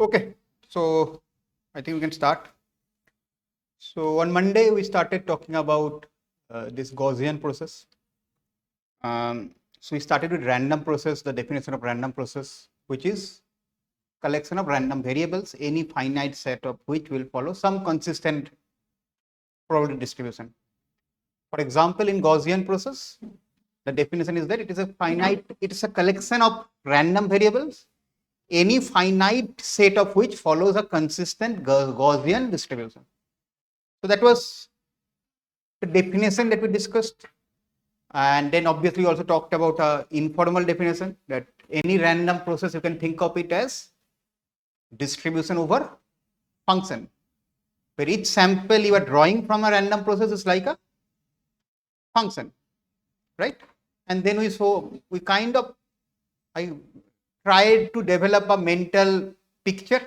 Okay, so I think we can start. So on Monday we started talking about this Gaussian process. So we started with random process, the definition of random process, which is collection of random variables, any finite set of which will follow some consistent probability distribution. For example, in Gaussian process, the definition is that it is a collection of random variables, any finite set of which follows a consistent Gaussian distribution. So that was the definition that we discussed. And then obviously we also talked about a informal definition that any random process you can think of it as distribution over function, where each sample you are drawing from a random process is like a function, right? And then I tried to develop a mental picture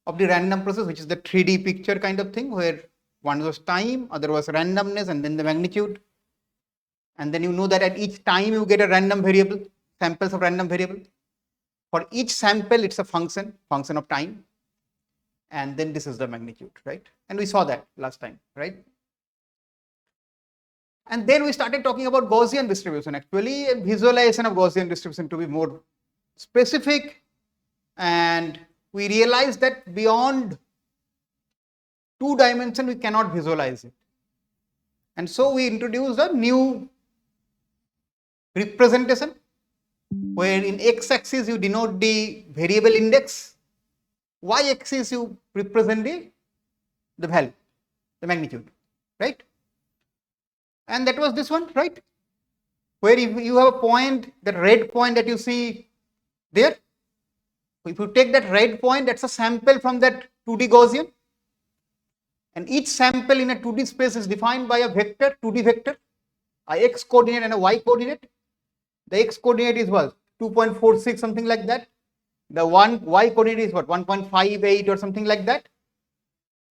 of the random process, which is the 3D picture kind of thing, where one was time, other was randomness, and then the magnitude. And then you know that at each time you get a random variable, samples of random variable. For each sample, it's a function of time. And then this is the magnitude, right? And we saw that last time, right? And then we started talking about Gaussian distribution, actually a visualization of Gaussian distribution to be more specific. And we realized that beyond 2 dimensions, we cannot visualize it. And so we introduced a new representation where in x-axis you denote the variable index, y-axis you represent the value, the magnitude, right? And that was this one, right? Where if you have a point, that red point that you see there, if you take that red point, that's a sample from that 2D Gaussian. And each sample in a 2D space is defined by a vector, 2D vector, a x coordinate and a y coordinate. The x coordinate is what? 2.46, something like that. The y coordinate is what? 1.58 or something like that.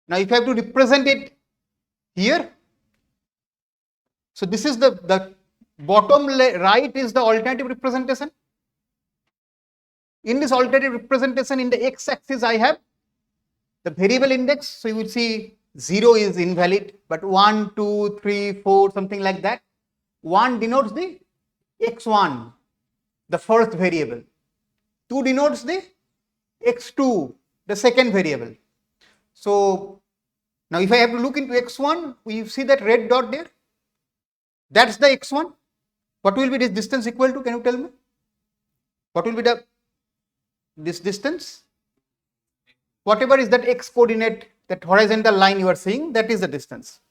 Now, if I have to represent it here, so this is the bottom right is the alternative representation. In this alternative representation, in the x-axis, I have the variable index. So you will see 0 is invalid, but 1, 2, 3, 4, something like that. 1 denotes the x1, the first variable. 2 denotes the x2, the second variable. So now if I have to look into x1, we see that red dot there. That's the x1. What will be this distance equal to? Can you tell me? What will be this distance? Whatever is that x coordinate, that horizontal line you are seeing, that is the distance.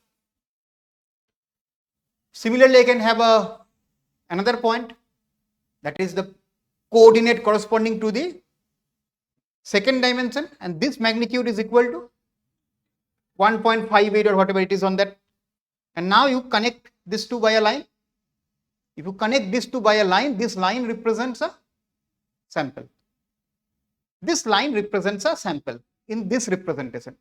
Similarly, I can have another point, that is the coordinate corresponding to the second dimension, and this magnitude is equal to 1.58 or whatever it is on that. And now you connect these two by a line. If you connect these two by a line, this line represents a sample. This line represents a sample in this representation.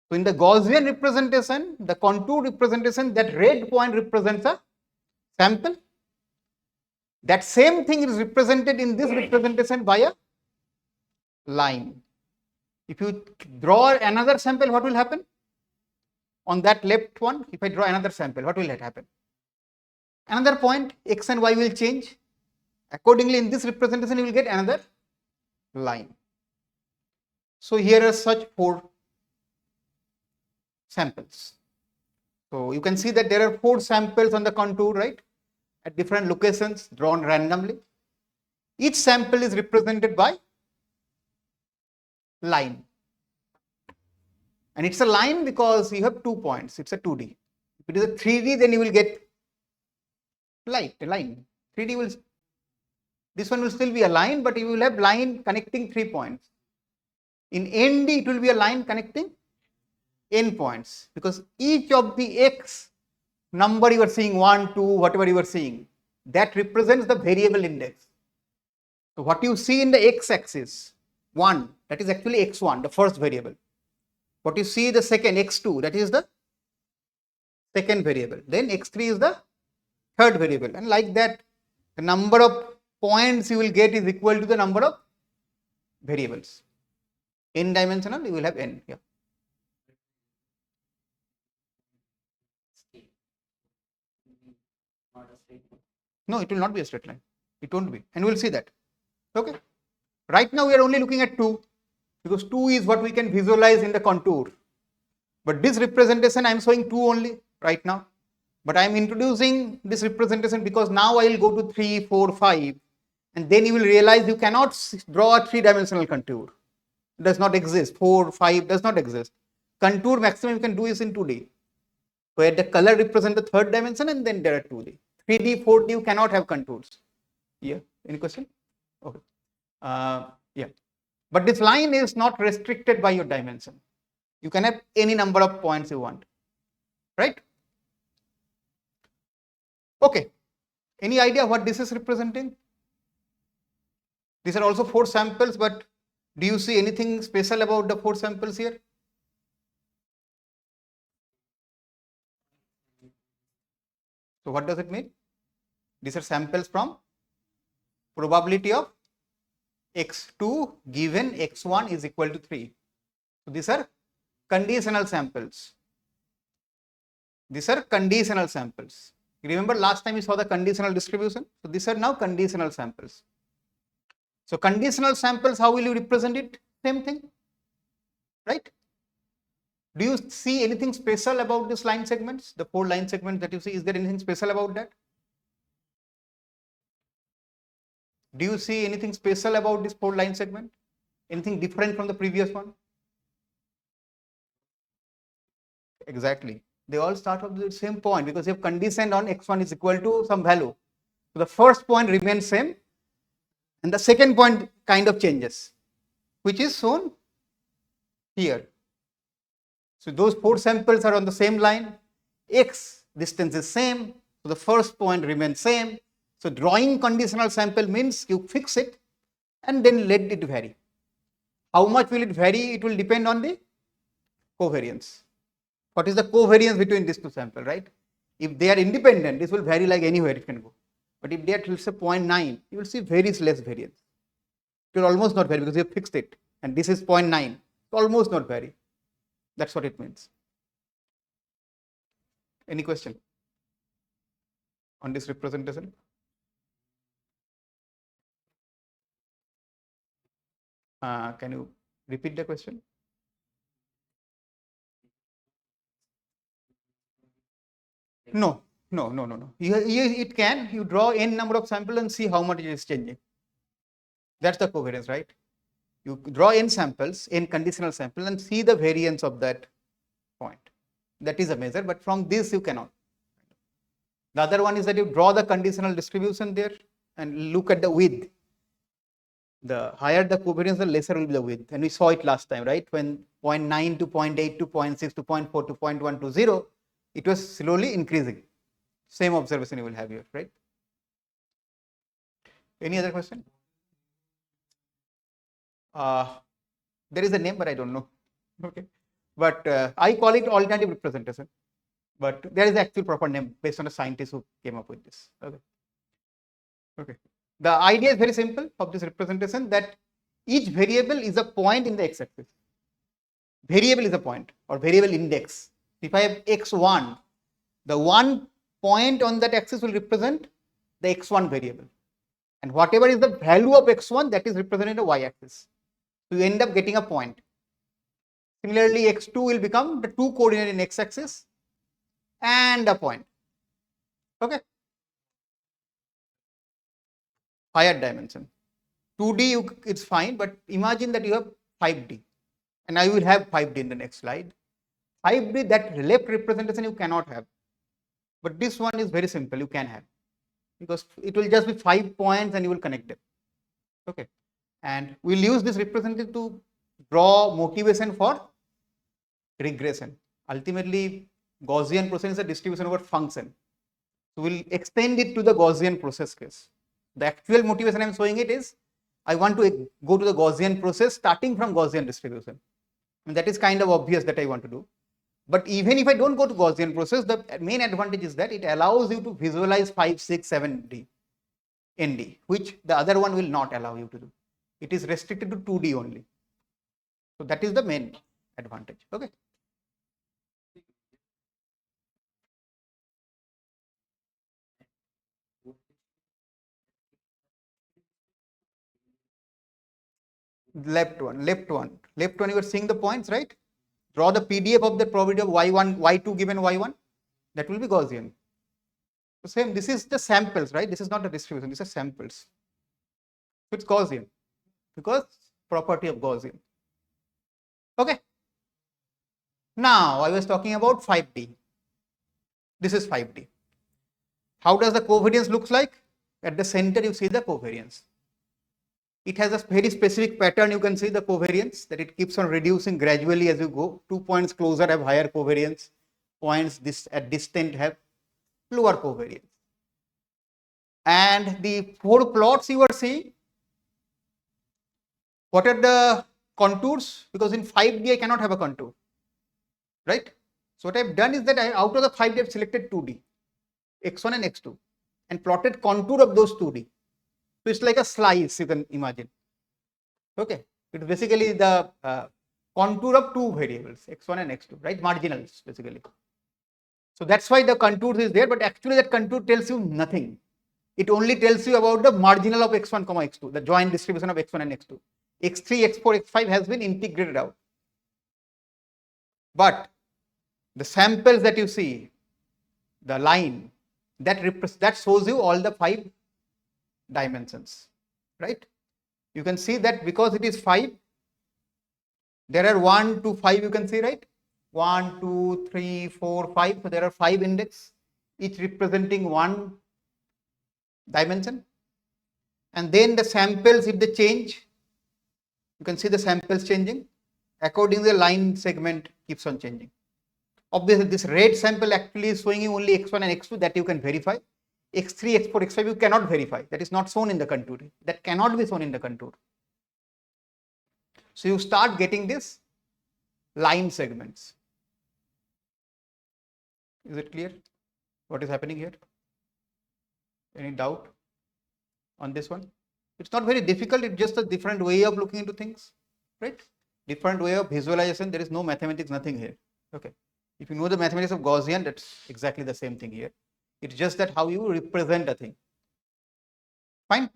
So in the Gaussian representation, the contour representation, that red point represents a sample. That same thing is represented in this representation by a line. If you draw another sample, what will happen? On that left one, if I draw another sample, what will happen? Another point, x and y will change. Accordingly, in this representation, you will get another line. So here are such 4 samples. So you can see that there are 4 samples on the contour, right? At different locations, drawn randomly. Each sample is represented by line. And it's a line because you have 2 points. It's a 2D. If it is a 3D, then you will get a line. 3D will, this one will still be a line, but you will have line connecting 3 points. In ND, it will be a line connecting n points, because each of the x number you are seeing, 1, 2, whatever you are seeing, that represents the variable index. So what you see in the x-axis, 1, that is actually x1, the first variable. What you see the second, x2, that is the second variable. Then x3 is the third variable. And like that, the number of points you will get is equal to the number of variables. n dimensional, you will have n. Yeah. No, it will not be a straight line. It won't be, and we'll see that. Okay. Right now we are only looking at 2 because 2 is what we can visualize in the contour. But this representation I am showing 2 only right now. But I am introducing this representation because now I will go to 3, 4, 5, and then you will realize you cannot draw a 3-dimensional contour. It does not exist. 4, 5 does not exist. Contour maximum you can do is in 2D, where the color represents the 3rd dimension and then there are 2D. 3D, 4D you cannot have contours. Yeah. Any question? Okay. Yeah. But this line is not restricted by your dimension. You can have any number of points you want, right? Okay. Any idea what this is representing? These are also 4 samples, but do you see anything special about the 4 samples here? So what does it mean? These are samples from probability of x2 given x1 is equal to 3. So these are conditional samples. These are conditional samples. You remember last time we saw the conditional distribution? So these are now conditional samples. So conditional samples, how will you represent it? Same thing, right? Do you see anything special about these line segments? The 4 line segments that you see, is there anything special about that? Do you see anything special about this 4 line segment? Anything different from the previous one? Exactly. They all start from the same point because you have conditioned on x1 is equal to some value. So the first point remains same and the second point kind of changes, which is shown here. So those 4 samples are on the same line. X distance is same. So the first point remains same. So drawing conditional sample means you fix it and then let it vary. How much will it vary? It will depend on the covariance. What is the covariance between these 2 samples, right? If they are independent, this will vary like anywhere it can go. But if they are, let's say 0.9, you will see very less variance. It will almost not vary because you have fixed it. And this is 0.9, it will almost not vary. That's what it means. Any question on this representation? Can you repeat the question? No. It can. You draw n number of samples and see how much it is changing. That's the covariance, right? You draw n samples, n conditional samples, and see the variance of that point. That is a measure, but from this you cannot. The other one is that you draw the conditional distribution there and look at the width. The higher the covariance, the lesser will be the width. And we saw it last time, right? When 0.9 to 0.8 to 0.6 to 0.4 to 0.1 to 0, it was slowly increasing. Same observation you will have here, right? Any other question? There is a name, but I don't know. Okay. But I call it alternative representation. But there is the actual proper name based on a scientist who came up with this. Okay. Okay. The idea is very simple of this representation, that each variable is a point in the x-axis. Variable is a point or variable index. If I have x1, the one point on that axis will represent the x1 variable. And whatever is the value of x1, that is represented in the y-axis. So you end up getting a point. Similarly, x2 will become the 2 coordinate in x-axis and a point. Okay. Higher dimension. 2D it's fine, but imagine that you have 5D, and I will have 5D in the next slide. 5D, that left representation you cannot have, but this one is very simple, you can have, because it will just be 5 points and you will connect them. Okay, and we'll use this representation to draw motivation for regression. Ultimately, Gaussian process is a distribution over function, so we'll extend it to the Gaussian process case. The actual motivation I am showing it is, I want to go to the Gaussian process starting from Gaussian distribution. And that is kind of obvious that I want to do. But even if I don't go to Gaussian process, the main advantage is that it allows you to visualize 5, 6, 7D, ND, which the other one will not allow you to do. It is restricted to 2D only. So that is the main advantage. Okay. Left one. You are seeing the points, right? Draw the PDF of the probability of y1, y2 given y1. That will be Gaussian. So same, this is the samples, right? This is not the distribution, these are samples. So it's Gaussian because property of Gaussian. Okay. Now I was talking about 5D. This is 5D. How does the covariance looks like? At the center you see the covariance. It has a very specific pattern. You can see the covariance that it keeps on reducing gradually as you go. 2 points closer have higher covariance. Points this at distant have lower covariance. And the 4 plots you are seeing, what are the contours? Because in 5D I cannot have a contour, right? So what I have done is that out of the 5D I have selected 2D, x1 and x2, and plotted contour of those 2D. So it's like a slice, you can imagine. Okay, it's basically the contour of 2 variables, x1 and x2, right? Marginals basically. So that's why the contour is there, but actually that contour tells you nothing. It only tells you about the marginal of x1, x2, the joint distribution of x1 and x2. x3, x4, x5 has been integrated out. But the samples that you see, the line, that shows you all the 5 dimensions, right? You can see that because it is 5, there are 1 to 5, you can see, right? 1, 2, 3, 4, 5. So there are 5 index, each representing 1 dimension. And then the samples, if they change, you can see the samples changing. Accordingly, the line segment keeps on changing. Obviously, this red sample actually is showing you only x1 and x2 that you can verify. x3, x4, x5 you cannot verify. That is not shown in the contour. That cannot be shown in the contour. So you start getting this line segments. Is it clear what is happening here? Any doubt on this one? It's not very difficult. It's just a different way of looking into things, right? Different way of visualization. There is no mathematics, nothing here. Okay. If you know the mathematics of Gaussian, that's exactly the same thing here. It's just that how you represent a thing. Fine.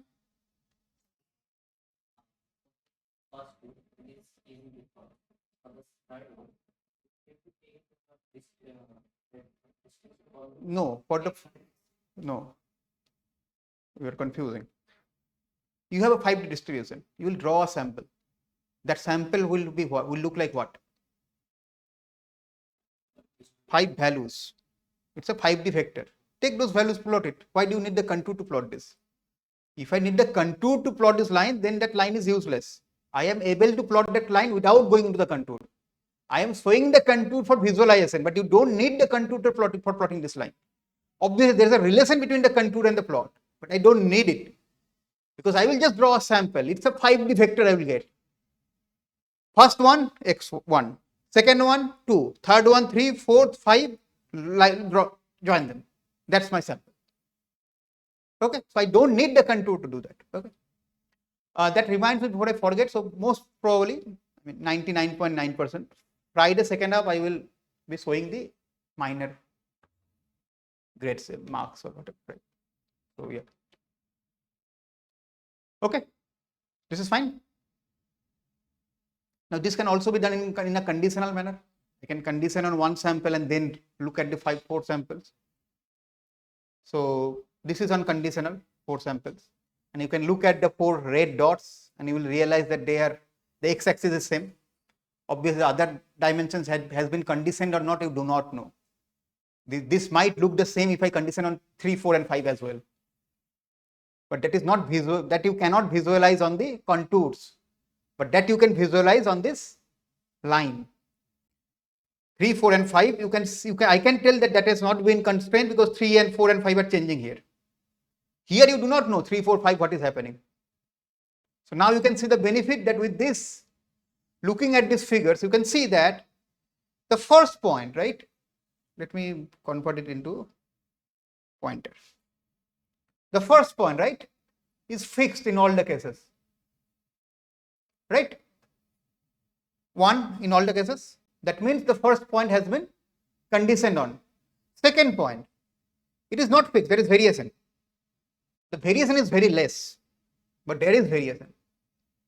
No, for the no, you are confusing. You have a 5D distribution. You will draw a sample. That sample will be what? Will look like what? 5 values. It's a 5D vector. Take those values, plot it. Why do you need the contour to plot this? If I need the contour to plot this line, then that line is useless. I am able to plot that line without going into the contour. I am showing the contour for visualization, but you don't need the contour to plot for plotting this line. Obviously, there is a relation between the contour and the plot, but I don't need it because I will just draw a sample. It's a 5D vector I will get. First one, x1. Second one, 2. Third one, 3. Fourth, 5. Join them. That's my sample. Okay, so I don't need the contour to do that. Okay. That reminds me what I forget. So most probably, 99.9%. Friday second half, I will be showing the minor grades, marks or whatever. Right? So yeah. Okay, this is fine. Now this can also be done in a conditional manner. I can condition on one sample and then look at the 4 samples. So this is unconditional 4 samples, and you can look at the 4 red dots and you will realize that they are the x-axis is same. Obviously, other dimensions has been conditioned or not, you do not know. This might look the same if I condition on 3, 4, and 5 as well. But that is not visual, that you cannot visualize on the contours, but that you can visualize on this line. 3, 4, and 5, I can tell that has not been constrained because 3 and 4 and 5 are changing here. Here you do not know 3, 4, 5 what is happening. So now you can see the benefit that with this, looking at these figures, you can see that the first point, right? Let me convert it into pointers. The first point, right, is fixed in all the cases, right? 1 in all the cases. That means the first point has been conditioned on. Second point, it is not fixed, there is variation. The variation is very less, but there is variation.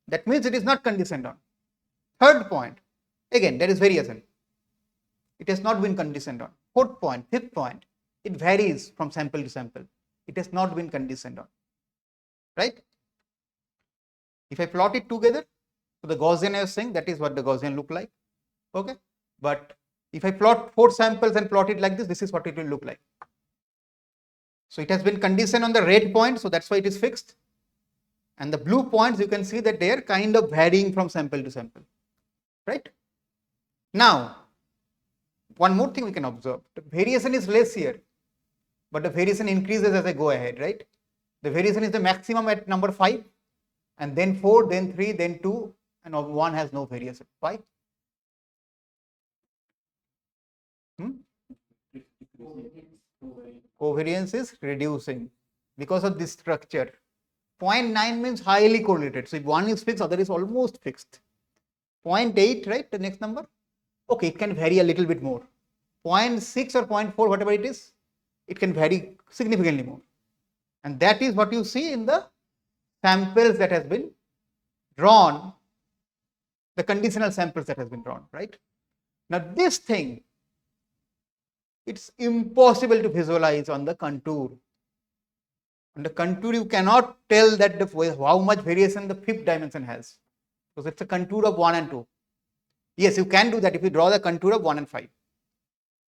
That means it is not conditioned on. Third point, again there is variation. It has not been conditioned on. Fourth point, fifth point, it varies from sample to sample. It has not been conditioned on. Right? If I plot it together, so the Gaussian I was saying, that is what the Gaussian look like. Okay. But if I plot 4 samples and plot it like this is what it will look like. So it has been conditioned on the red point, so that's why it is fixed. And the blue points, you can see that they are kind of varying from sample to sample. Right? Now, one more thing we can observe. The variation is less here, but the variation increases as I go ahead, right? The variation is the maximum at number 5, and then 4, then 3, then 2, and 1 has no variation. Why? Covariance is reducing because of this structure. 0.9 means highly correlated. So if one is fixed, other is almost fixed. 0.8, right? The next number. Okay, it can vary a little bit more. 0.6 or 0.4, whatever it is, it can vary significantly more. And that is what you see in the samples that has been drawn, the conditional samples that has been drawn, right? Now this thing, it's impossible to visualize on the contour. On the contour, you cannot tell that how much variation the 5th dimension has, because it's a contour of 1 and 2. Yes, you can do that if you draw the contour of 1 and 5.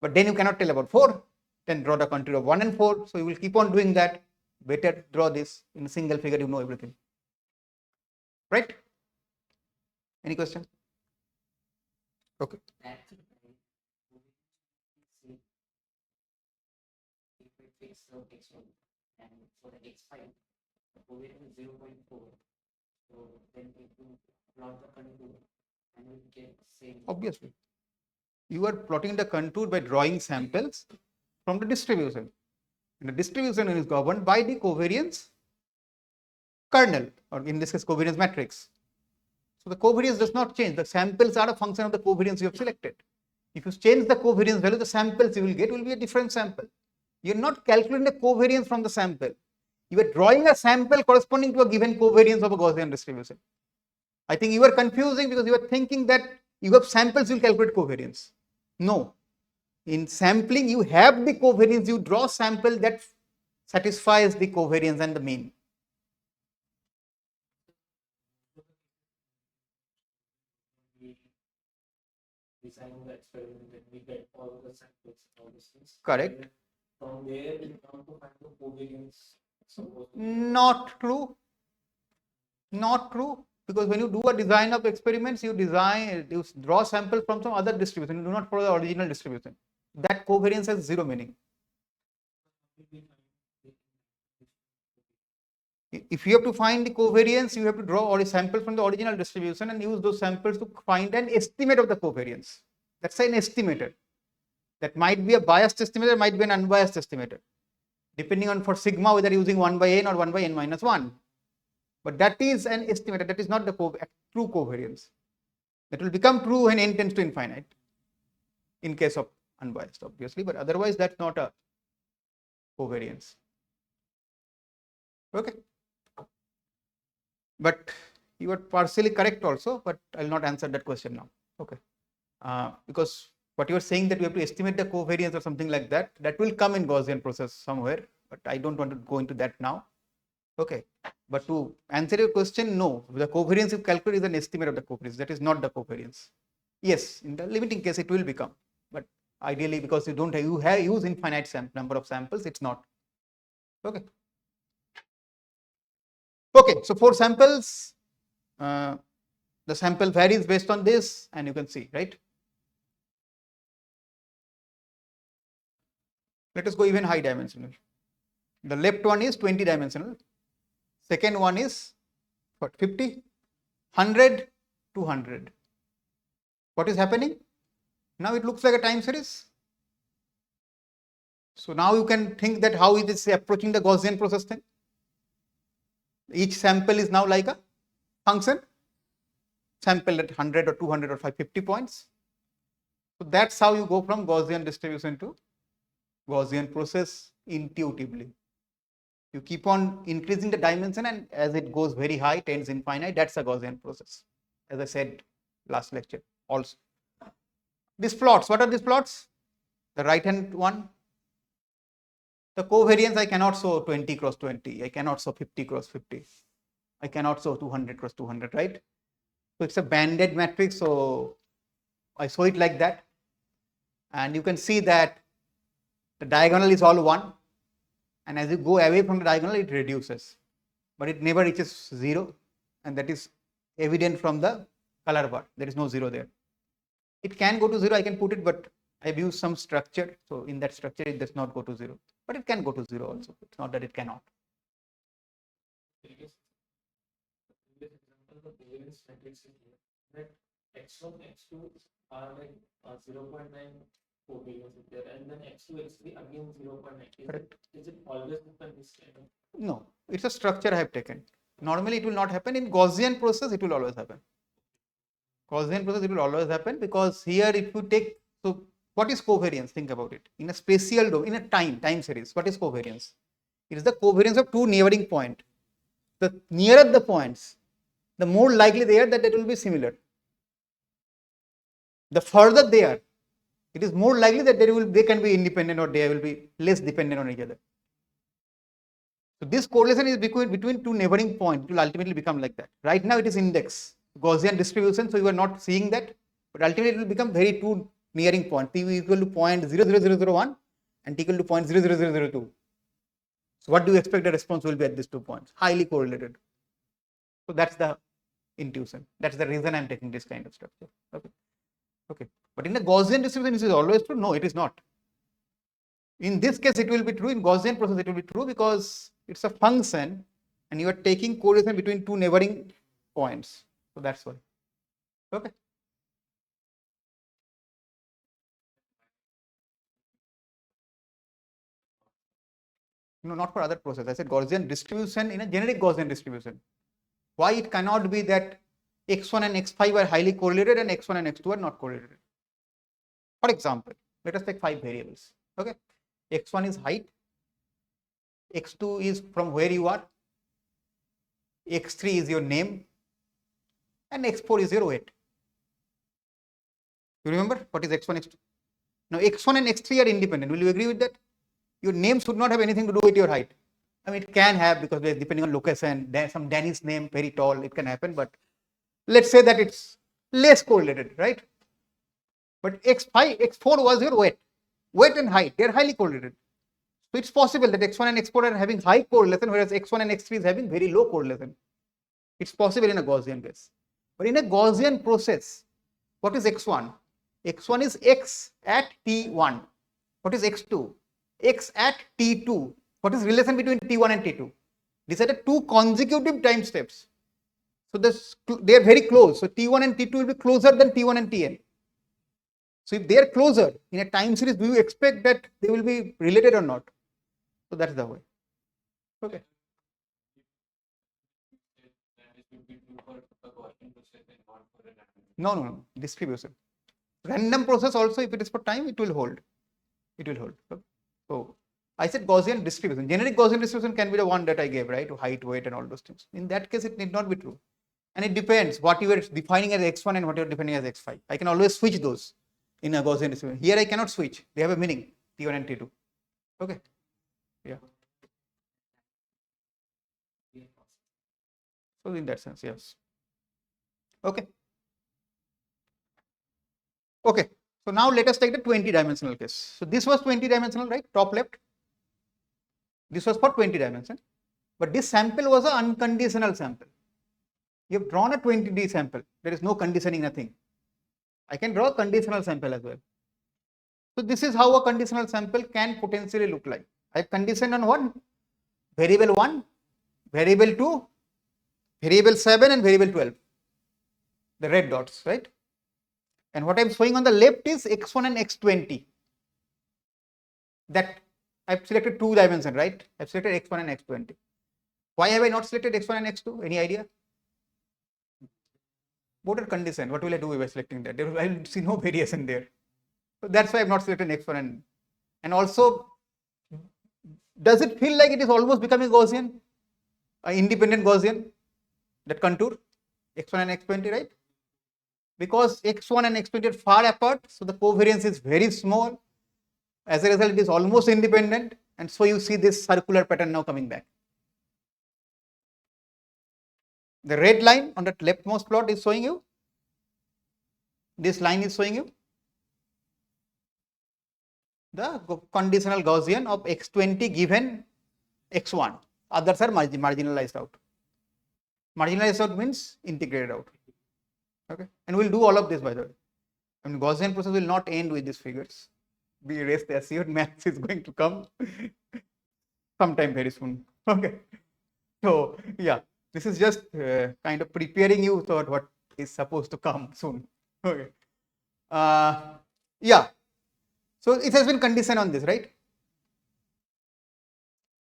But then you cannot tell about 4, then draw the contour of 1 and 4. So you will keep on doing that. Better draw this in a single figure, you know everything. Right? Any question? Okay. And for the x5, the covariance is 0.4. So then if you plot the contour and you get same. Obviously. You are plotting the contour by drawing samples from the distribution. And the distribution is governed by the covariance kernel, or in this case covariance matrix. So the covariance does not change. The samples are a function of the covariance you have selected. If you change the covariance value, the samples you will get will be a different sample. You are not calculating the covariance from the sample. You are drawing a sample corresponding to a given covariance of a Gaussian distribution. I think you are confusing because you are thinking that you have samples, you will calculate covariance. No. In sampling, you have the covariance, you draw sample that satisfies the covariance and the mean. Designing the experiment and we get all the samples, all these things. Correct. From there, we come to find the covariance. Not true. Not true. Because when you do a design of experiments, you draw sample from some other distribution. You do not follow the original distribution. That covariance has zero meaning. If you have to find the covariance, you have to draw a sample from the original distribution and use those samples to find an estimate of the covariance. That's an estimator. That might be a biased estimator, might be an unbiased estimator, depending on for sigma whether using 1 by n or 1 by n minus 1. But that is an estimator, that is not the true covariance. That will become true when n tends to infinite, in case of unbiased, obviously, but otherwise that's not a covariance. Okay. But you are partially correct also, but I will not answer that question now. Okay. Because what you are saying that you have to estimate the covariance or something like that, that will come in Gaussian process somewhere, but I don't want to go into that now. Okay. But to answer your question, no, the covariance you calculate is an estimate of the covariance. That is not the covariance. Yes, in the limiting case it will become, but ideally because you don't use infinite number of samples, it's not. Okay. Okay, so 4 samples, the sample varies based on this, and you can see, right? Let us go even high dimensional. The left one is 20 dimensional. Second one is what, 50, 100, 200. What is happening? Now it looks like a time series. So now you can think that how it is approaching the Gaussian process thing. Each sample is now like a function. sample at 100 or 200 or 550 points. So that's how you go from Gaussian distribution to Gaussian process intuitively. You keep on increasing the dimension, and as it goes very high, tends infinite, that's a Gaussian process, as I said last lecture also. These plots, what are these plots? The right hand one, the covariance I cannot show 20 cross 20, I cannot show 50 cross 50, I cannot show 200 cross 200, right? So it's a banded matrix, so I show it like that, and you can see that the diagonal is all 1, and as you go away from the diagonal it reduces, but it never reaches 0, and that is evident from the color bar. There is no 0 there. It can go to 0, I can put it, but I've used some structure, so in that structure it does not go to 0, but it can go to 0 also. It's not that it cannot. Previous example, the covariance matrix is here, that x1, x2 are like 0.9 covariance is there, and then x2, x3 again 0.9. Correct. Is it always happen this kind of? No, it's a structure I have taken. Normally it will not happen. In Gaussian process it will always happen. Gaussian process it will always happen, because here if you take, so what is covariance? Think about it. In a spatial domain, in a time series, what is covariance? It is the covariance of two neighboring points. The nearer the points, the more likely they are that it will be similar. The further they are, it is more likely that they can be independent, or they will be less dependent on each other. So this correlation is between two neighboring points. It will ultimately become like that. Right now it is index Gaussian distribution, so you are not seeing that, but ultimately it will become very two nearing points. T equal to 0.00001 and T equal to 0.00002. So what do you expect the response will be at these 2 points? Highly correlated. So that's the intuition. That's the reason I'm taking this kind of structure. Okay. But in the Gaussian distribution, is it always true? No, it is not. In this case, it will be true. In Gaussian process, it will be true because it's a function and you are taking correlation between two neighboring points. So that's why. Okay. No, not for other process. I said Gaussian distribution in a generic Gaussian distribution. Why it cannot be that x1 and x5 are highly correlated and x1 and x2 are not correlated? For example, let us take 5 variables. Okay. X1 is height, x2 is from where you are, x3 is your name, and x4 is your weight. You remember what is x1, x2? Now x1 and x3 are independent. Will you agree with that? Your name should not have anything to do with your height. I mean, it can have, because depending on location, some Danish name, very tall, it can happen, but let's say that it's less correlated, right? But x5, x4 was your weight. Weight and height, they are highly correlated. So it's possible that x1 and x4 are having high correlation, whereas x1 and x3 is having very low correlation. It's possible in a Gaussian case. But in a Gaussian process, what is x1? x1 is x at t1. What is x2? X at t2. What is relation between t1 and t2? These are the two consecutive time steps. So they are very close. So t1 and t2 will be closer than t1 and tn. So if they are closer in a time series, do you expect that they will be related or not? So that's the way. Okay. No. Distribution. Random process also, if it is for time, it will hold. It will hold. Okay. So I said Gaussian distribution. Generic Gaussian distribution can be the one that I gave, right? To height, weight, and all those things. In that case, it need not be true. And it depends what you are defining as x1 and what you are defining as x5. I can always switch those in a Gaussian distribution. Here I cannot switch. They have a meaning, t1 and t2. Okay. Yeah. So in that sense, yes. Okay. Okay. So now let us take the 20-dimensional case. So this was 20-dimensional, right? Top left. This was for 20 dimension. But this sample was an unconditional sample. You have drawn a 20D sample. There is no conditioning, nothing. I can draw a conditional sample as well. So this is how a conditional sample can potentially look like. I have conditioned on one, variable 1, variable 2, variable 7 and variable 12. The red dots, right? And what I am showing on the left is x1 and x20. That I have selected 2 dimension, right? I have selected x1 and x20. Why have I not selected x1 and x2? Any idea? Border condition, what will I do by selecting that? I will see no variation there. So that's why I have not selected x1 and also, does it feel like it is almost becoming Gaussian, independent Gaussian, that contour, x1 and x20, right? Because x1 and x20 are far apart, so the covariance is very small. As a result, it is almost independent, and so you see this circular pattern now coming back. The red line on the leftmost plot is showing you, this line is showing you the conditional Gaussian of x20 given x1. Others are marginalized out. Marginalized out means integrated out. Okay, and we'll do all of this, by the way. I mean, Gaussian process will not end with these figures. Be rest assured, maths is going to come sometime very soon. Okay, so yeah, this is just kind of preparing you for what is supposed to come soon. Okay, yeah. So it has been conditioned on this, right?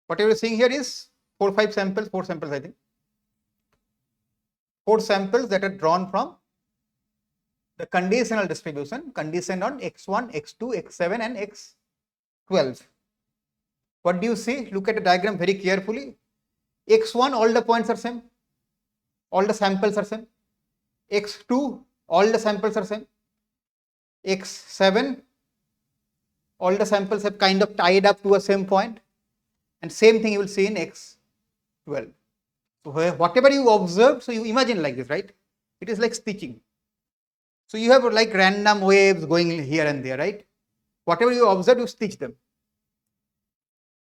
Whatever you're seeing here is 4 samples, I think. 4 samples that are drawn from the conditional distribution conditioned on x1, x2, x7 and x12. What do you see? Look at the diagram very carefully. x1, all the points are same, all the samples are same. x2, all the samples are same. x7, all the samples have kind of tied up to a same point, and same thing you will see in x12. So whatever you observe, so you imagine like this, right? It is like stitching. So you have like random waves going here and there, right? Whatever you observe, you stitch them.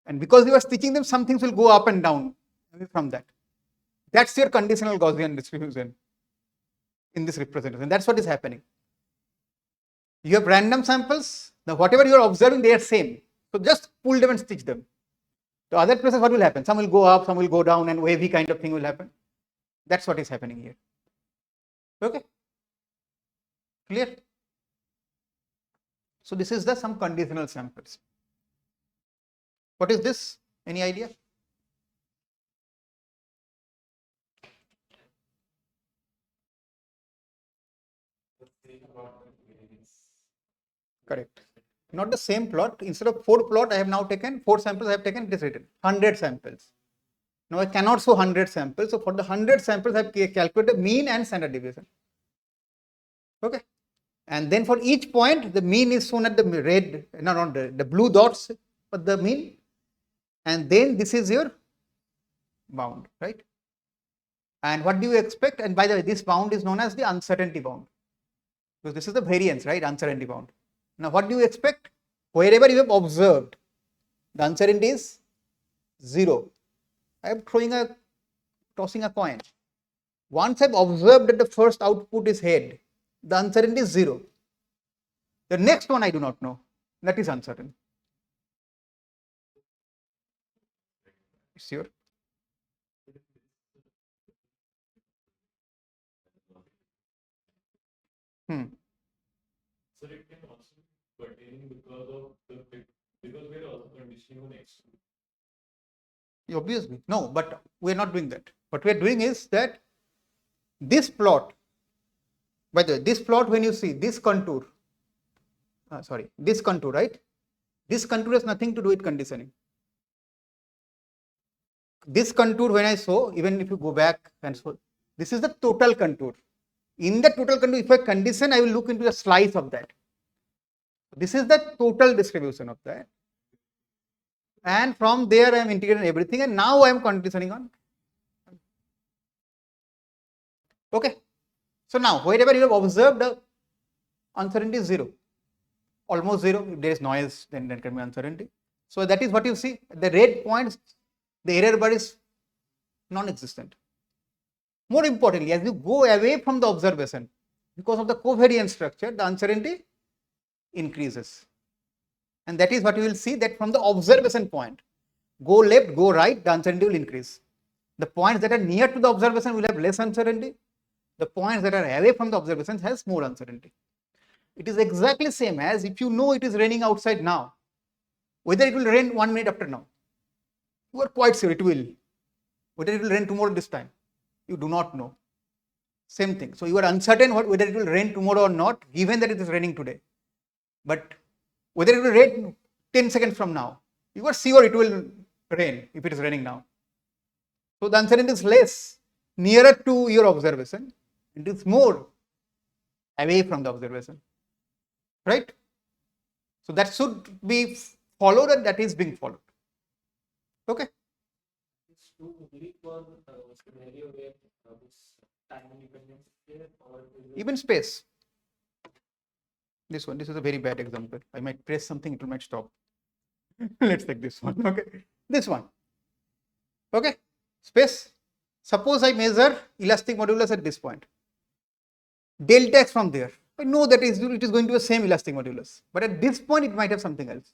And because you are stitching them, some things will go up and down from that. That's your conditional Gaussian distribution in this representation. That's what is happening. You have random samples. Now whatever you are observing, they are same. So just pull them and stitch them. So other places, what will happen? Some will go up, some will go down, and wavy kind of thing will happen. That's what is happening here. Okay, clear? So this is the some conditional samples. What is this? Any idea? Correct. Not the same plot. Instead of 4 plot, I have now taken 4 samples. I have taken, it is written 100 samples. Now I cannot show 100 samples. So for the 100 samples, I have calculated mean and standard deviation. Okay. And then for each point, the mean is shown at the red, no, not the blue dots for the mean. And then this is your bound, right? And what do you expect? And by the way, this bound is known as the uncertainty bound. Because this is the variance, right? Uncertainty bound. Now what do you expect? Wherever you have observed, the uncertainty is 0. I am tossing a coin. Once I have observed that the first output is head, the uncertainty is 0. The next one I do not know. That is uncertain. Sure. So it can also be pertaining because of because we are also conditioning on x2. Obviously, no, but we are not doing that. What we are doing is that this plot, by the way, this plot, when you see this contour, this contour, right? This contour has nothing to do with conditioning. This contour, when I show, even if you go back and show, this is the total contour. In the total contour, if I condition, I will look into the slice of that. This is the total distribution of that. And from there, I am integrating everything, and now I am conditioning on. Okay. So now, wherever you have observed, the uncertainty is 0, almost 0. If there is noise, then there can be uncertainty. So that is what you see. The red points, the error bar is non-existent. More importantly, as you go away from the observation, because of the covariance structure, the uncertainty increases. And that is what you will see, that from the observation point, go left, go right, the uncertainty will increase. The points that are near to the observation will have less uncertainty. The points that are away from the observation has more uncertainty. It is exactly same as if you know it is raining outside now, whether it will rain 1 minute after now. You are quite sure it will. Whether it will rain tomorrow this time, you do not know. Same thing. So you are uncertain whether it will rain tomorrow or not, given that it is raining today. But whether it will rain 10 seconds from now, you are sure it will rain if it is raining now. So the uncertainty is less nearer to your observation. It is more away from the observation. Right? So that should be followed, and that is being followed. Okay. It's true only for scenario where this time independence is there, or Even space. This is a very bad example. I might press something, it might stop. Let's take this one. Okay. This one. Okay. Space. Suppose I measure elastic modulus at this point. Delta x from there. I know that it is going to be the same elastic modulus. But at this point, it might have something else.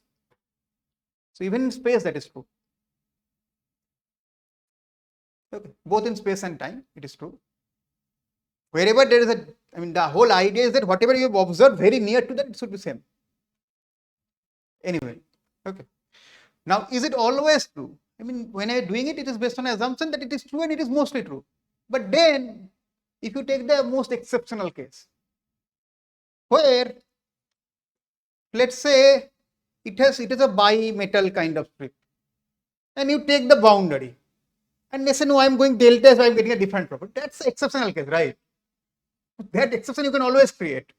So even in space, that is true. Okay. Both in space and time, it is true. Wherever there is the whole idea is that whatever you have observed very near to that, it should be same. Anyway, okay. Now, is it always true? When I am doing it, it is based on assumption that it is true and it is mostly true. But then, if you take the most exceptional case, where, let's say, it is a bimetal kind of strip, and you take the boundary, and they say, no, I am going delta, so I am getting a different property. That's the exceptional case, right? That exception you can always create.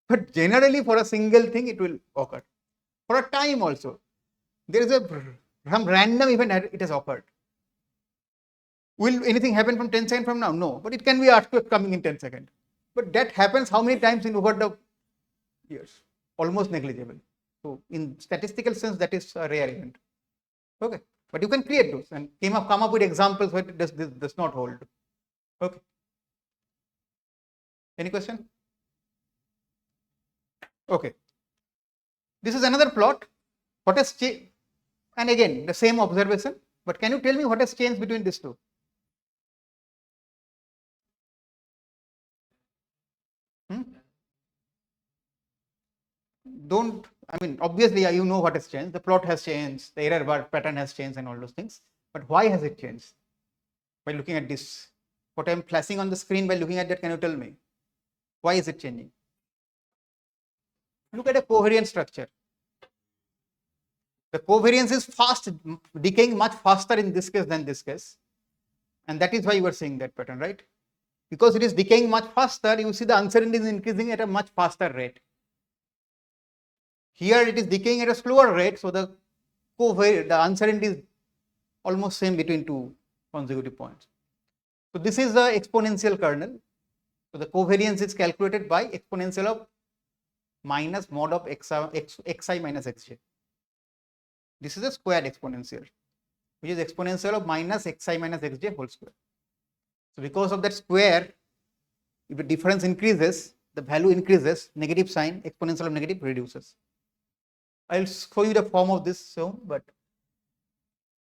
But generally, for a single thing, it will occur. For a time also, there is some random event it has occurred. Will anything happen from 10 seconds from now? No. But it can be earthquake coming in 10 seconds. But that happens how many times in over the years? Almost negligible. So in statistical sense, that is a rare event. Okay. But you can create those and come up with examples where this does not hold. Okay. Any question? Okay. This is another plot. What has changed? And again, the same observation. But can you tell me what has changed between these two? Obviously, you know what has changed. The plot has changed, the error bar pattern has changed, and all those things. But why has it changed? By looking at this, what I am flashing on the screen, by looking at that, can you tell me? Why is it changing? Look at a covariant structure. The covariance is decaying much faster in this case than this case. And that is why you are seeing that pattern, right? Because it is decaying much faster, you see the uncertainty is increasing at a much faster rate. Here it is decaying at a slower rate, so the uncertainty is almost same between two consecutive points. So this is the exponential kernel. So the covariance is calculated by exponential of minus mod of xi minus xj. This is a squared exponential, which is exponential of minus xi minus xj whole square. So because of that square, if the difference increases, the value increases, negative sign, exponential of negative reduces. I'll show you the form of this soon, but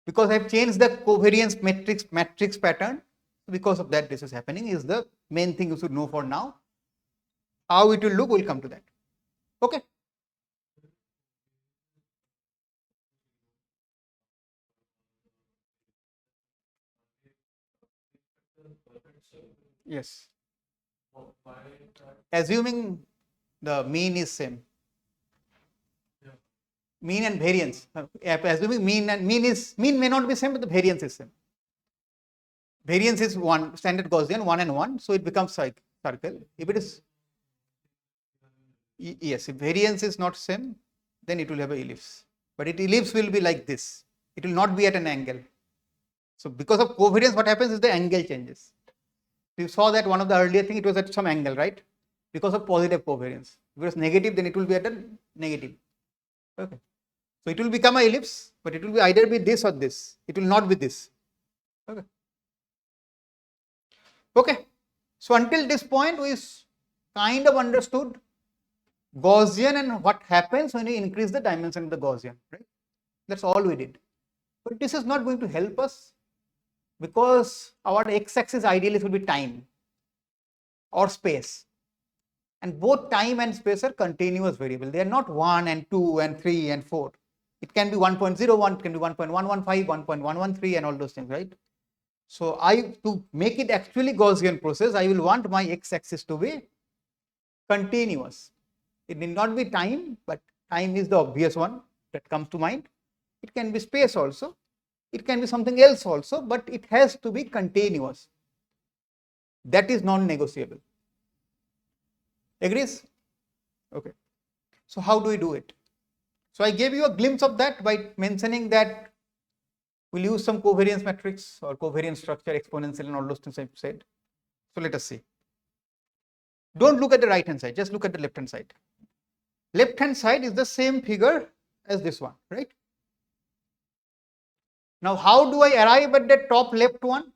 because I've changed the covariance matrix pattern, because of that this is happening, is the main thing you should know for now. How it will look, we'll come to that. Okay. Yes. Assuming the mean is same. Mean and variance. Assuming mean may not be same, but the variance is same. Variance is one, standard Gaussian, 1 and 1, so it becomes circle. If it is, yes, if variance is not same, then it will have an ellipse. But ellipse will be like this. It will not be at an angle. So because of covariance, what happens is the angle changes. You saw that one of the earlier thing, it was at some angle, right? Because of positive covariance. If it was negative, then it will be at a negative. Okay. So it will become an ellipse, but it will be either be this or this. It will not be this. Okay. Okay. So until this point, we kind of understood Gaussian and what happens when you increase the dimension of the Gaussian, right? That's all we did. But this is not going to help us, because our x-axis ideally should be time or space. And both time and space are continuous variable. They are not 1 and 2 and 3 and 4. It can be 1.01, it can be 1.115, 1.113 and all those things, right? So to make it actually Gaussian process, I will want my x-axis to be continuous. It need not be time, but time is the obvious one that comes to mind. It can be space also. It can be something else also, but it has to be continuous. That is non-negotiable. Agrees? Okay. So how do we do it? So I gave you a glimpse of that by mentioning that we'll use some covariance matrix or covariance structure, exponential, and all those things I've said. So let us see. Don't look at the right hand side, just look at the left hand side. Left hand side is the same figure as this one, right? Now, how do I arrive at the top left one?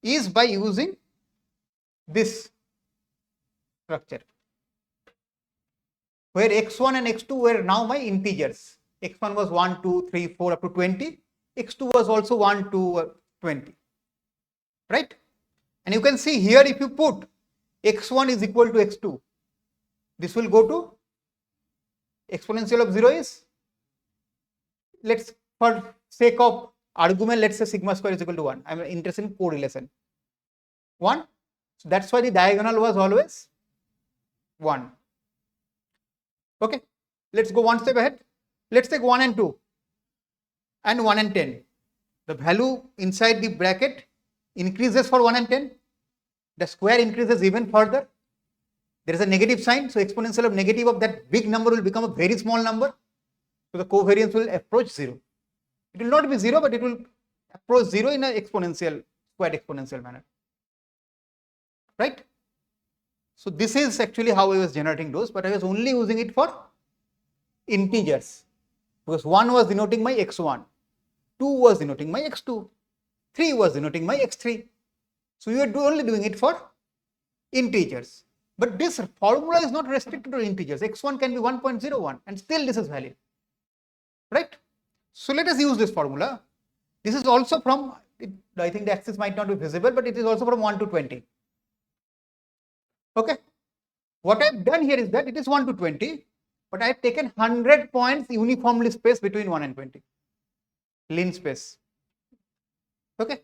Is by using this structure, where x1 and x2 were now my integers. x1 was 1, 2, 3, 4 up to 20. x2 was also 1, 2, 20. Right? And you can see here, if you put x1 is equal to x2, this will go to exponential of 0 is, let's, for sake of argument, let's say sigma square is equal to 1. I'm interested in correlation. 1. So that's why the diagonal was always 1. Okay. Let's go one step ahead. Let's take 1 and 2 and 1 and 10. The value inside the bracket increases for 1 and 10. The square increases even further. There is a negative sign, so exponential of negative of that big number will become a very small number. So the covariance will approach 0. It will not be 0, but it will approach 0 in an exponential, squared exponential manner. Right? So this is actually how I was generating those, but I was only using it for integers, because 1 was denoting my x1, 2 was denoting my x2, 3 was denoting my x3. So you are only doing it for integers. But this formula is not restricted to integers. x1 can be 1.01 and still this is valid. Right? So let us use this formula. This is also from, I think the axis might not be visible, but it is also from 1 to 20. Okay. What I have done here is that it is 1 to 20, but I have taken 100 points uniformly spaced between 1 and 20. Lean space. Okay.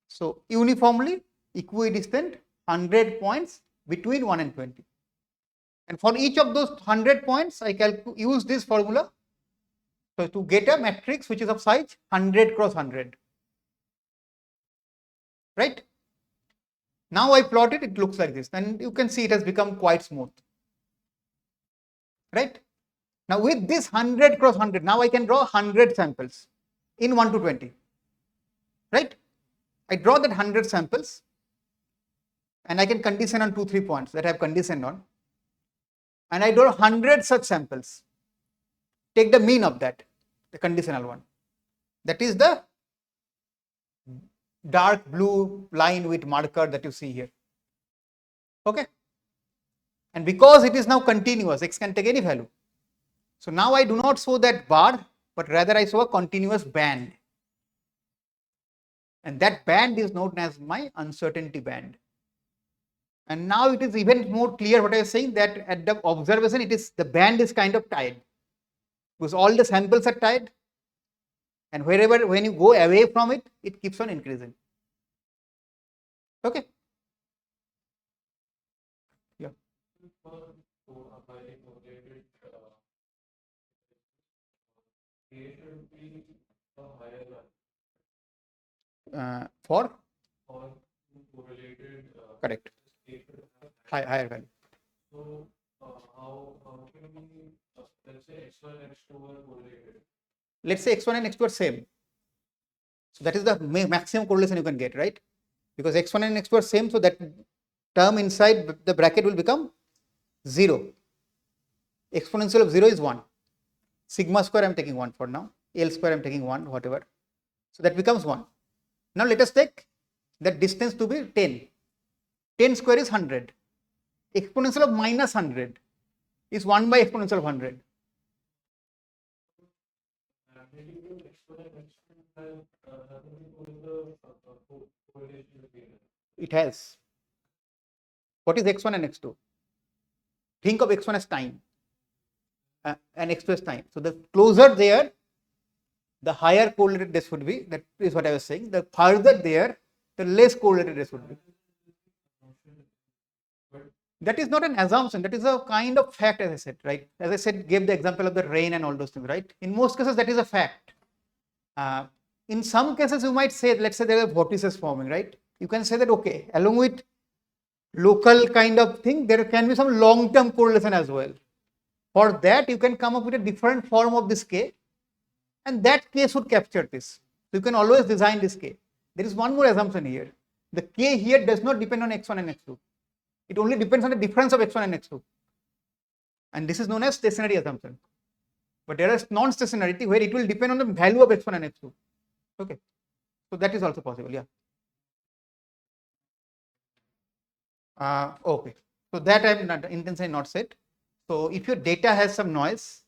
So uniformly equidistant 100 points between 1 and 20. And for each of those 100 points, I use this formula. So to get a matrix which is of size 100 cross 100. Right? Now I plot it, it looks like this. And you can see it has become quite smooth. Right? Now with this 100 cross 100, now I can draw 100 samples in 1 to 20. Right? I draw that 100 samples and I can condition on 2-3 points that I have conditioned on. And I draw 100 such samples. Take the mean of that, the conditional one. That is the dark blue line with marker that you see here. Okay. And because it is now continuous, x can take any value. So now I do not show that bar, but rather I show a continuous band. And that band is known as my uncertainty band. And now it is even more clear what I was saying, that at the observation, the band is kind of tied, because all the samples are tied, and when you go away from it, it keeps on increasing. Okay. Yeah. For correct higher value. So how can we let's say x1 and x2 are correlated? Let's say x1 and x2 are same. So that is the maximum correlation you can get, right? Because x1 and x2 are same, so that term inside the bracket will become 0. Exponential of 0 is 1. Sigma square I am taking 1 for now. L square I am taking 1, whatever. So that becomes 1. Now let us take that distance to be 10. 10 square is 100. Exponential of minus 100 is 1 by exponential of 100. It has. What is x1 and x2? Think of x1 as time and x2 as time. So the closer there, the higher correlated race would be, that is what I was saying, the further there, the less correlated race would be. That is not an assumption, that is a kind of fact, as I said, right? As I said, gave the example of the rain and all those things, right? In most cases, that is a fact. In some cases, you might say, let's say there are vortices forming, right? You can say that, okay, along with local kind of thing, there can be some long-term correlation as well. For that, you can come up with a different form of this K, and that K should capture this. So you can always design this K. There is one more assumption here. The K here does not depend on x1 and x2. It only depends on the difference of x1 and x2. And this is known as stationary assumption. But there is non-stationarity where it will depend on the value of x1 and x2. Okay. So that is also possible, yeah. Okay. So that I have not intentionally not said. So if your data has some noise,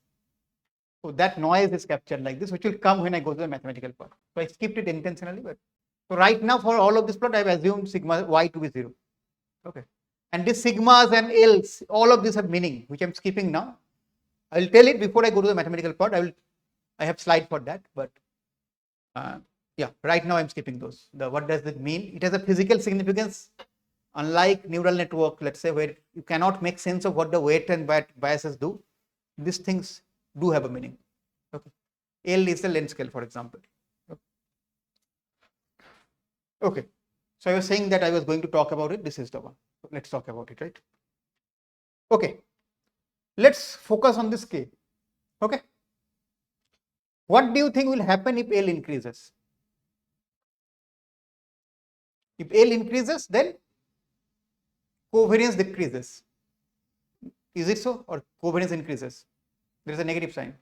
so that noise is captured like this, which will come when I go to the mathematical part. So I skipped it intentionally, but so right now for all of this plot, I have assumed sigma y to be 0. Okay. And these sigmas and L's, all of these have meaning, which I'm skipping now. I will tell it before I go to the mathematical part. I have slide for that, but yeah, right now I'm skipping those. What does it mean? It has a physical significance, unlike neural network, let's say, where you cannot make sense of what the weight and biases do. These things do have a meaning. Okay. L is the length scale, for example. Okay. So I was saying that I was going to talk about it. This is the one. So let's talk about it, right? Okay. Let's focus on this K. Okay. What do you think will happen if L increases? If L increases, then covariance decreases. Is it so? Or covariance increases? There is a negative sign.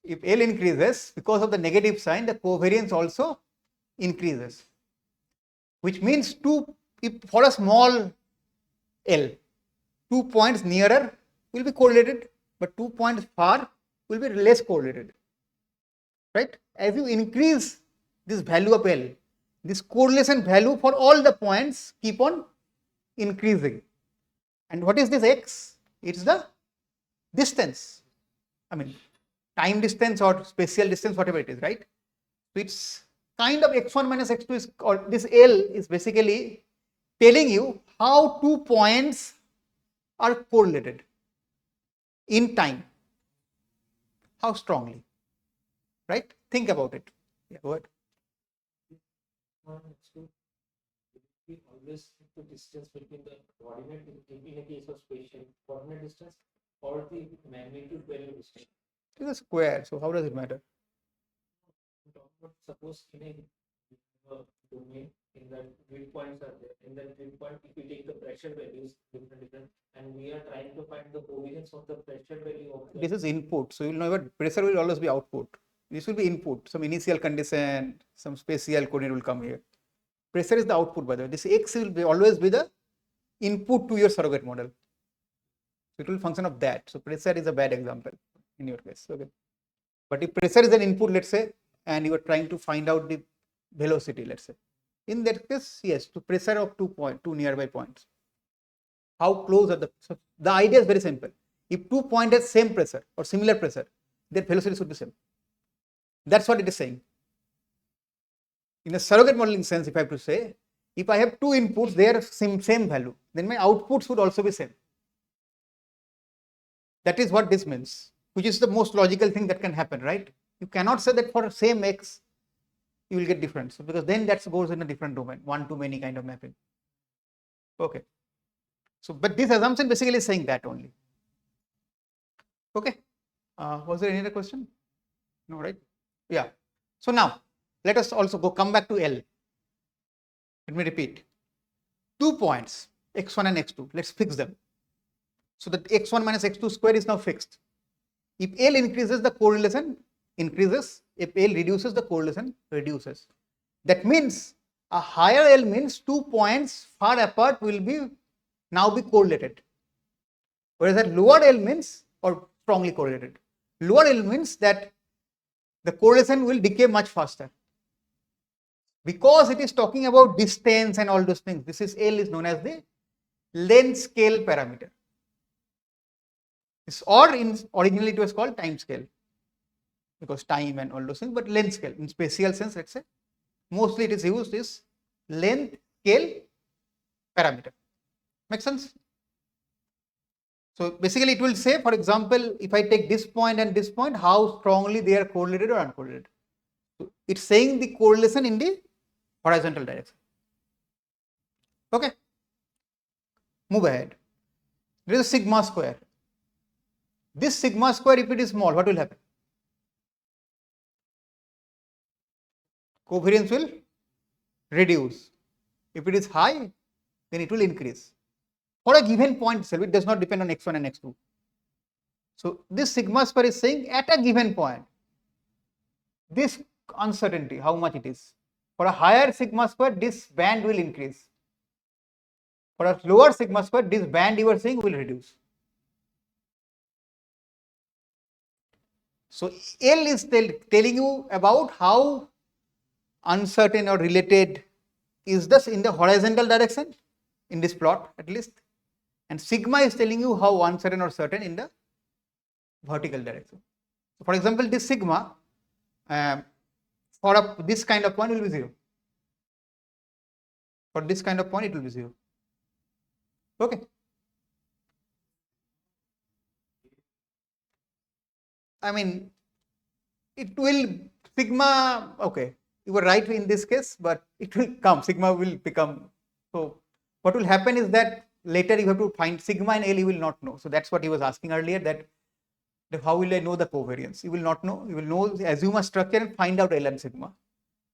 If L increases, because of the negative sign, the covariance also increases. Which means if for a small L, 2 points nearer will be correlated, but 2 points far will be less correlated. Right? As you increase this value of L, this correlation value for all the points keep on increasing. And what is this X? It's the distance. I mean, time distance or spatial distance, whatever it is, right? So it's kind of x1 minus x2 is, or this L is basically telling you how 2 points are correlated in time. How strongly, right? Think about it. Yeah, go ahead. We always the distance between the coordinate in a case of spatial coordinate distance or the magnitude value distance. It is a square, so how does it matter? Suppose in a domain in that grid points are there. In that grid point, if we take the pressure values different, and we are trying to find the covariance of the pressure value of this is input, so you'll know what pressure will always be output. This will be input, some initial condition, some spatial coordinate will come here. Pressure is the output, by the way. This X will always be the input to your surrogate model. So it will function of that. So pressure is a bad example in your case. Okay. But if pressure is an input, let's say, and you are trying to find out the velocity, let's say. In that case, yes, to pressure of 2 nearby points. How close are so the idea is very simple. If 2 points have same pressure or similar pressure, their velocity should be same. That's what it is saying. In a surrogate modeling sense, if I have to say, if I have 2 inputs, they are same value, then my output should also be same. That is what this means, which is the most logical thing that can happen, right? You cannot say that for same X, you will get difference, because then that goes in a different domain, one to many kind of mapping. Okay. So, but this assumption basically is saying that only. Okay. Was there any other question? No, right? Yeah. So now, let us also come back to L. Let me repeat. 2 points, x1 and x2. Let's fix them. So that x1 minus x2 square is now fixed. If L increases, the correlation increases. If L reduces, the correlation reduces. That means a higher L means 2 points far apart will now be correlated. Whereas a lower L means, or strongly correlated. Lower L means that the correlation will decay much faster. Because it is talking about distance and all those things, this is L is known as the length scale parameter. Or in originally it was called time scale, because time and all those things, but length scale in spatial sense, let's say, mostly it is used is length scale parameter. Make sense? So basically it will say, for example, if I take this point and this point, how strongly they are correlated or uncorrelated. So it's saying the correlation in the horizontal direction. Okay, move ahead. There is a sigma square. This sigma square, if it is small, what will happen? Covariance will reduce. If it is high, then it will increase. For a given point itself, it does not depend on x1 and x2. So this sigma square is saying at a given point, this uncertainty, how much it is. For a higher sigma square, this band will increase. For a lower sigma square, this band you are saying will reduce. So L is telling you about how uncertain or related is this in the horizontal direction, in this plot at least, and sigma is telling you how uncertain or certain in the vertical direction. So for example, this sigma for this kind of point will be 0. For this kind of point it will be 0. Okay. I mean, it will sigma, okay, you were right in this case, but it will come, sigma will become. So what will happen is that later you have to find sigma and L, you will not know. So that's what he was asking earlier, that how will I know the covariance? You will not know. You will know, assume a structure and find out L and sigma.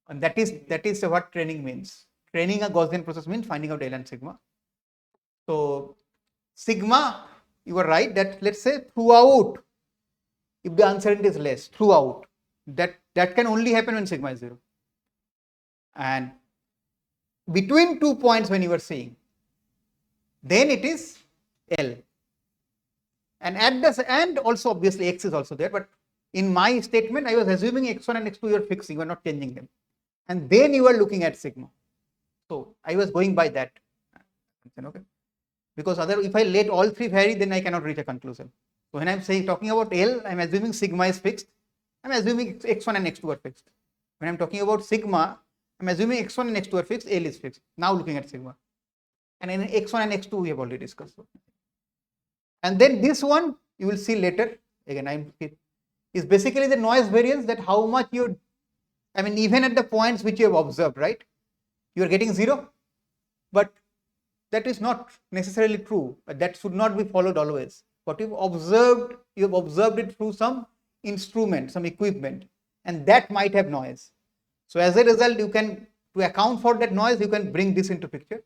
And that is what training means. Training a Gaussian process means finding out L and sigma. So sigma, you are right that let's say throughout, if the uncertainty is less throughout, that can only happen when sigma is 0. And between 2 points when you are seeing, then it is L. And at the and also obviously x is also there, but in my statement I was assuming x1 and x2 you are fixing, you are not changing them, and then you are looking at sigma. So I was going by that. Okay, because other if I let all three vary, then I cannot reach a conclusion. So when I'm saying talking about L, I'm assuming sigma is fixed. I'm assuming x1 and x2 are fixed. When I'm talking about sigma, I'm assuming x1 and x2 are fixed, L is fixed. Now looking at sigma. And in x1 and x2 we have already discussed. And then this one you will see later. Again, is basically the noise variance, that how much you, I mean, even at the points which you have observed, right? You are getting 0, but that is not necessarily true. But that should not be followed always. What you've observed, you have observed it through some instrument, some equipment, and that might have noise. So as a result, you can, to account for that noise, you can bring this into picture.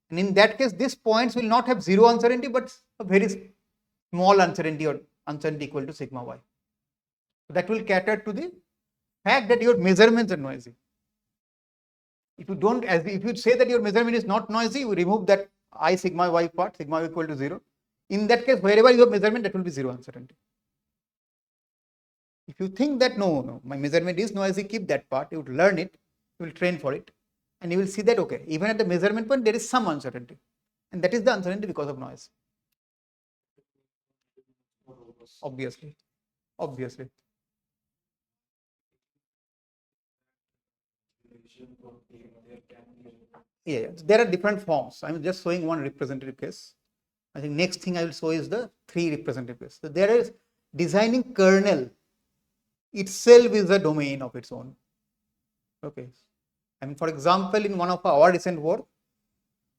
And in that case, these points will not have 0 uncertainty, but a very small uncertainty or uncertainty equal to sigma y. So that will cater to the fact that your measurements are noisy. If you don't, if you say that your measurement is not noisy, you remove that I sigma y part, sigma y equal to 0. In that case, wherever you have measurement, that will be 0 uncertainty. If you think that no, my measurement is noisy, keep that part, you would learn it, you will train for it, and you will see that, okay, even at the measurement point, there is some uncertainty. And that is the uncertainty because of noise. Obviously. Yeah, there are different forms. I'm just showing one representative case. I think next thing I will show is the 3 representative case. So there is designing kernel itself is a domain of its own. Okay. I mean, for example, in one of our recent work,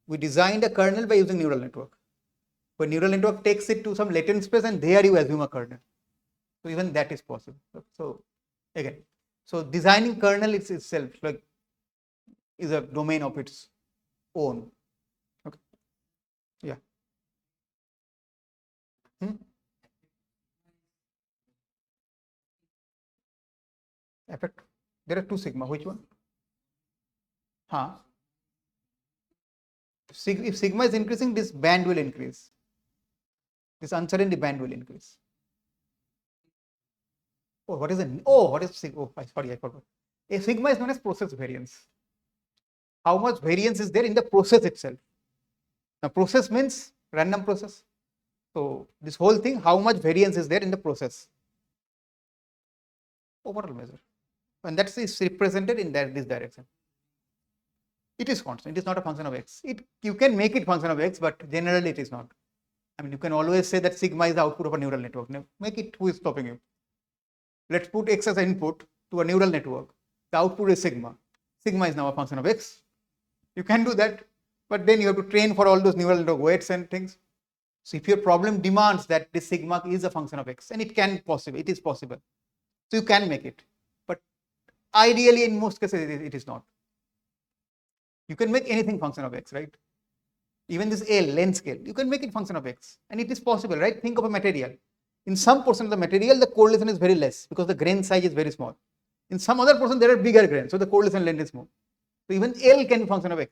we designed a kernel by using neural network. Where neural network takes it to some latent space and there you assume a kernel. So even that is possible. So again, so designing kernel itself like is a domain of its own. Okay. Yeah. Effect. There are 2 sigma. Which one? If sigma is increasing, this band will increase. This uncertainty band will increase. Oh, what is it? Oh, what is sigma? Oh, sorry, I forgot. A sigma is known as process variance. How much variance is there in the process itself? Now, process means random process. So this whole thing, how much variance is there in the process? Overall measure. And that is represented in this direction. It is constant. It is not a function of x. You can make it function of x, but generally it is not. I mean, you can always say that sigma is the output of a neural network. Now, make it. Who is stopping you? Let's put x as an input to a neural network. The output is sigma. Sigma is now a function of x. You can do that, but then you have to train for all those neural network weights and things. So if your problem demands that this sigma is a function of x, and it is possible. So you can make it, but ideally in most cases it is not. You can make anything function of x, right? Even this L, length scale, you can make it function of x, and it is possible, right? Think of a material. In some portion of the material, the correlation is very less because the grain size is very small. In some other portion, there are bigger grains, so the correlation length is more. So even L can be function of x.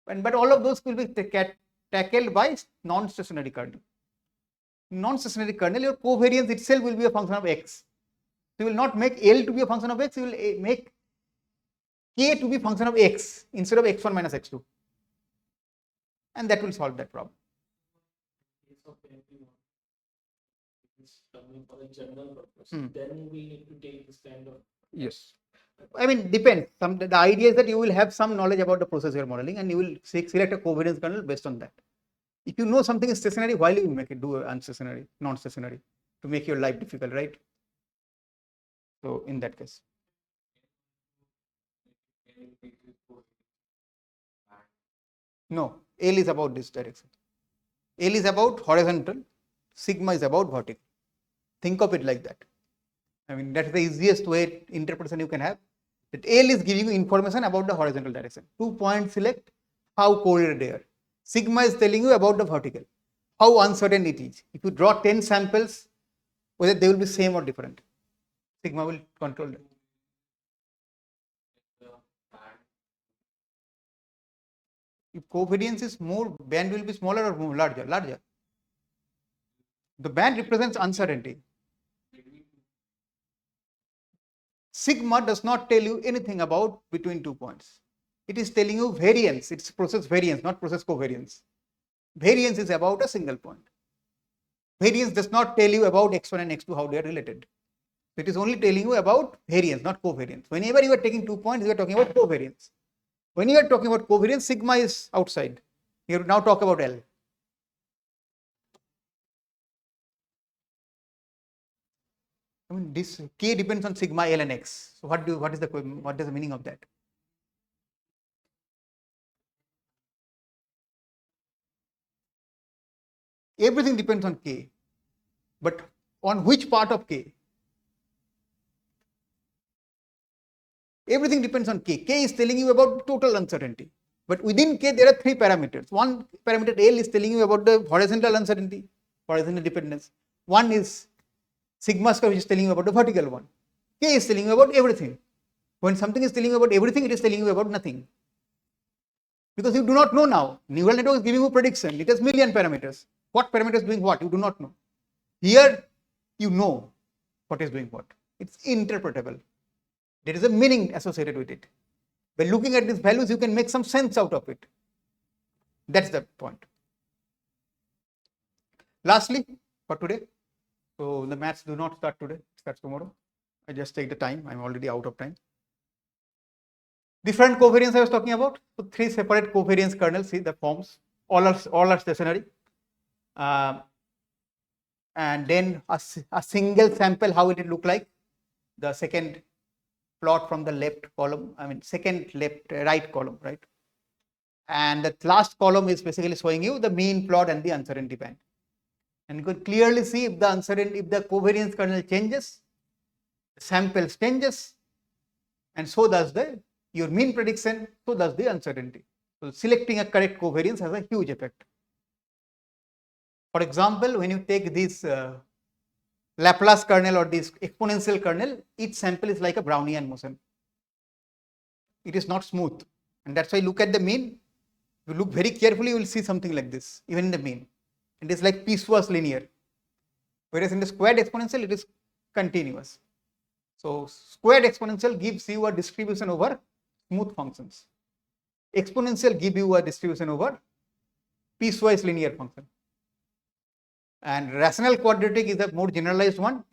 But all of those will be tackled by non-stationary kernel. Non-stationary kernel, your covariance itself will be a function of x. So you will not make L to be a function of x, you will make K to be a function of x instead of x1 minus x2. And that will solve that problem. For a general purpose, then we need to take this kind of. Yes. I mean, depends. The idea is that you will have some knowledge about the process you are modeling, and you will select a covariance kernel based on that. If you know something is stationary, why will you make it do unstationary, non-stationary, to make your life difficult, right? So in that case. No, L is about this direction. L is about horizontal, sigma is about vertical. Think of it like that. I mean, that's the easiest way interpretation you can have. That L is giving you information about the horizontal direction. 2 points select, how correlated they are. Sigma is telling you about the vertical, how uncertain it is. If you draw 10 samples, whether they will be same or different. Sigma will control that. If covariance is more, band will be smaller or more larger? Larger. The band represents uncertainty. Sigma does not tell you anything about between 2 points. It is telling you variance. It's process variance, not process covariance. Variance is about a single point. Variance does not tell you about x1 and x2, how they are related. It is only telling you about variance, not covariance. Whenever you are taking 2 points, you are talking about covariance. When you are talking about covariance, sigma is outside. You now talk about L. I mean, this K depends on sigma, L, and X. So what is the meaning of that? Everything depends on K, but on which part of K? Everything depends on K. K is telling you about total uncertainty. But within K, there are 3 parameters. One parameter L is telling you about the horizontal uncertainty, horizontal dependence. One is sigma square, which is telling you about the vertical one. K is telling you about everything. When something is telling you about everything, it is telling you about nothing. Because you do not know now. Neural network is giving you prediction. It has million parameters. What parameter is doing what? You do not know. Here, you know what is doing what. It's interpretable. There is a meaning associated with it. By looking at these values, you can make some sense out of it. That's the point. Lastly, for today, so the maths do not start today, it starts tomorrow. I just take the time, I'm already out of time. Different covariance I was talking about. So 3 separate covariance kernels, see the forms, all are stationary. And then a single sample, how will it look like? The second plot from the left column, I mean second right column, right? And the last column is basically showing you the mean plot and the uncertainty band. And you can clearly see if the covariance kernel changes, the samples changes, and so does your mean prediction, so does the uncertainty. So selecting a correct covariance has a huge effect. For example, when you take this Laplace kernel or this exponential kernel, each sample is like a Brownian motion. It is not smooth, and that's why look at the mean. If you look very carefully, you will see something like this, even in the mean. It is like piecewise linear, whereas in the squared exponential, it is continuous. So squared exponential gives you a distribution over smooth functions. Exponential give you a distribution over piecewise linear function. And rational quadratic is a more generalized one.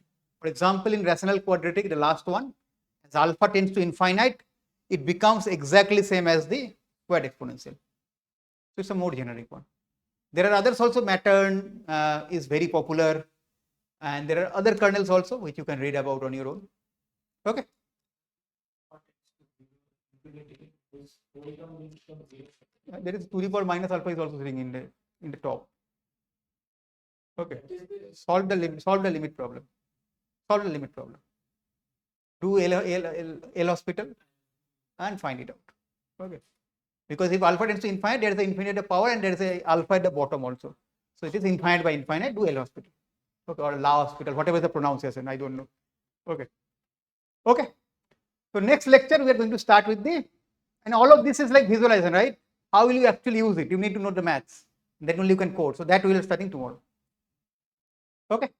For example, in rational quadratic, the last one, as alpha tends to infinite, it becomes exactly same as the squared exponential. So it's a more generic one. There are others also. Mattern is very popular, and there are other kernels also which you can read about on your own. Okay. There is 2 to the power minus alpha is also sitting in the top. Okay. Solve the limit problem. Solve the limit problem. Do L hospital and find it out. Okay. Because if alpha tends to infinite, there is an infinite power and there is a alpha at the bottom also. So it is infinite by infinite. Do L hospital. Okay, or La hospital, whatever the pronunciation, I don't know. Okay. Okay. So next lecture we are going to start with and all of this is like visualization, right? How will you actually use it? You need to know the maths. Then only you can code. So that we will be starting tomorrow. Okay.